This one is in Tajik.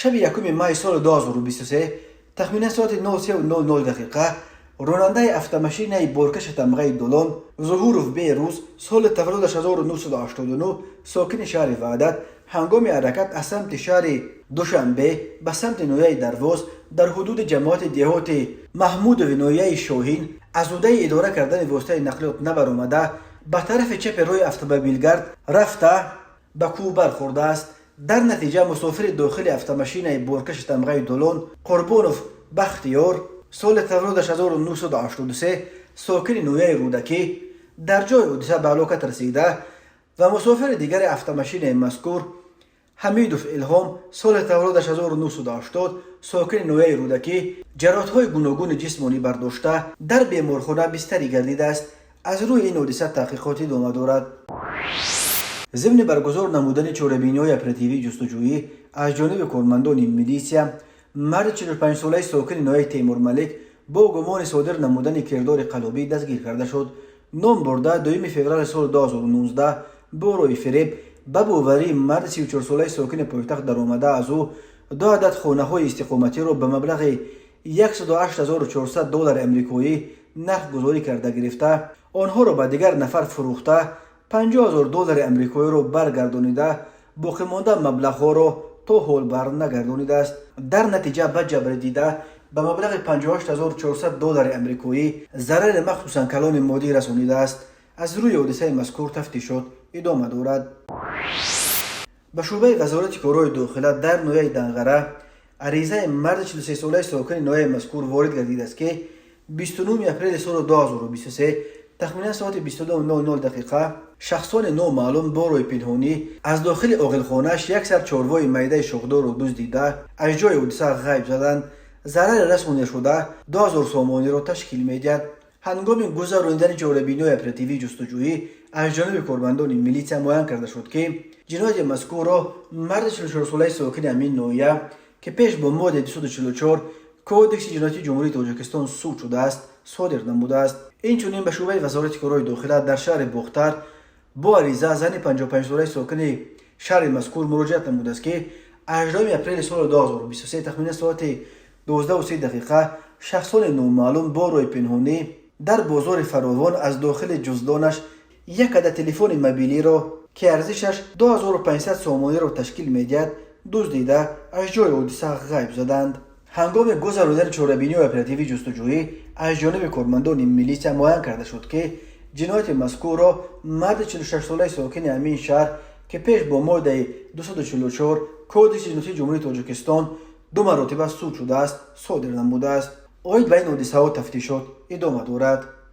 شب 1 ماه سال 2023 تخمینا ساعت 9:00 راننده автомашинаи боркаши тамғаи Долон Зуҳуров Беҳрӯз соли таваллудаш 1989 сокини шаҳри Ваҳдат ҳангоми ҳаракат аз самти шаҳри Душанбе ба самти ноҳияи Дарвоз дар ҳудуди ҷамоати деҳоти Маҳмудови ноҳияи Шоҳин аз ӯдаи идора кардани воситаи нақлиёт набаромада ба тарафи чапи роҳи автомобилгард рафта ба кӯҳ бархӯрдааст. дар натиҷа мусофири дохили автомашинаи боркаши тамғаи Долон Қурбонов Бахтиёр соли таваллудаш 1983 сокини ноҳияи Рӯдакӣ дар ҷои ҳодиса ба ҳалокат расида ва мусофири дигари автомашинаи мазкур Ҳамидов Илҳом соли таваллудаш 1980 сокини ноҳияи Рӯдакӣ ҷароҳатҳои гуногуни ҷисмонӣ бардошта дар беморхона бистарӣ гардидааст. аз рӯи ин ҳодиса таҳқиқот идома дорад. ضمن برگزار نمودن چاره‌بینی‌های اپراتیوی جستجویی از جانب کارمندان میلیسیا، مرد 45 ساله ساکن ناحیه تیمور ملک با گمان صادر نمودن کردار قلابی دستگیر کرده شد. نام برده 2 فوریه سال 2019 با روی فریب به باوری مرد 34 ساله ساکن پایتخت درآمده از او 2 عدد خانه‌های استقامتی را به مبلغ $108,400 امریکایی نقد گذاری کرده گرفته، آنها را به دیگر نفر فروخته $50,000 امریکایی را برگردانیده، باقی مانده مبلغ‌ها را تا حال برنگردانیده است. در نتیجه به جبر دیده به مبلغ $58,400 امریکایی ضرر مخصوصاً کلان مادی رسانیده است. از روی حادثه مذکور تفتیشات ادامه دارد. به شعبه وزارت کارهای داخله در ناحیه دنغره عریضه مرد 43 ساله ساکن ناحیه مذکور وارد گردیده است که 29 اپریل سال 2023 تخمینا ساعت 22:00 شخصان نامعلوم با روی پنهانی از داخل عاقلخانه‌اش یک سر چاروای میده شاخدار را دزدیده از جای حادثه غیب زدند. ضرر رسانده شده 2000 سامانی را تشکیل می‌دهد. هنگام گذراندن چاره‌بینی‌های اپراتیوی جستجویی از جانب کارمندان میلیسیا معاین کرده شد که جنایت مذکور را مرد 44 ساله ساکن همین ناحیه که پیش با ماده 244 کودکس جنایتی جمهوری تاجیکستان سود شده است صادر نموده است. اینچنین به شعبه وزارت کارهای داخله در شهر باختر با عریضه زن 55 ساله ساکن شهر مذکور مراجعت نموده است که 18 اپریل سال 2023 تخمینا ساعت 12:03 شخصان نامعلوم با روی پنهانی در بازار فراوان از داخل جزدانش یک عدد تلفن موبیلی را که ارزشش 2500 سامانی را تشکیل می‌دهد دزدیده از جای حادثه غیب زدند. هنگام گذراندن چاره‌بینی و اپراتیوی جستجویی از جانب کارمندان میلیسیا معاین کرده شد که جنایت مذکور را مرد 46 ساله ساکن همین شهر که پیش با ماده 244 کودکس جنایتی جمهوری تاجیکستان 2 مرتبه سود شده است صادر نموده است. آید به این حادثه‌ها تفتیشات ادامه دارد.